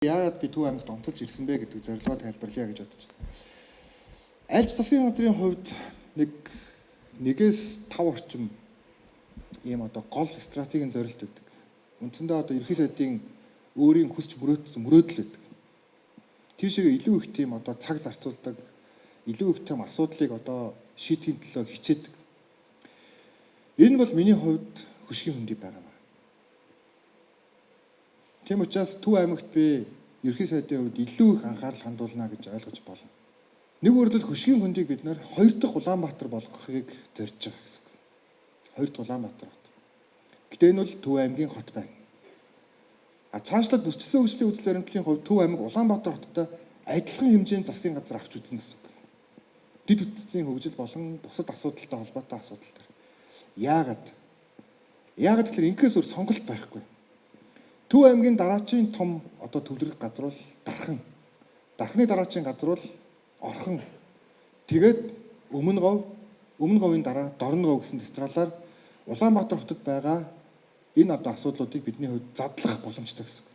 Яагаад би Төв аймагт онцолж ирсэн бэ гэдэг зорилгоо тайлбарлая гэж бодож байна. Альж засгийн газрын хувьд нэгээс 5 орчим ийм гол стратегийн зорилт байдаг. Үндсэндээ ерхий сайдын өөрийн хүсч мөрөөдсөн мөрөөдөл байдаг. Тийшээ илүү их тийм цаг зарцуулдаг, илүү их тийм асуудлыг шийдэхин төлөө хичээдэг. Энэ бол миний хувьд хөшгийн хөндий байгаа. Тийм учраас Төв аймагт би ерхий сайдын хувьд илүү их анхаарал хандуулна гэж ойлгож болно. Нэг өөрөлд хөшгийн хөндийг бид нэр 2 дахь Улаанбаатар болгохыг зорж байгаа гэсэн үг. 2 дахь Улаанбаатар хот. Гэтэ энэ бол Төв аймгийн хот байна. Цаашлаад бүсчсэн хөгжлийн үзэл баримтлалын хувьд Төв аймаг Улаанбаатар хоттой адилхан хэмжээний засгийн газар авч үзнэ гэсэн үг. Дэд бүтцийн хөгжил болон бусад асуудалтай холбоотой асуудал төр. Яагаад гэхээр инкээс өөр сонголт байхгүй. Төв аймгийн дараачийн том төвлөрөх газар бол Дархан. Дархны дараачийн газар бол Орхон. Тэгээд Өмнө говийн дараа Дорн гов гэсэн тестралаар Улаанбаатар хотод байгаа энэ асуудлуудыг бидний хувьд задлах боломжтой гэсэн.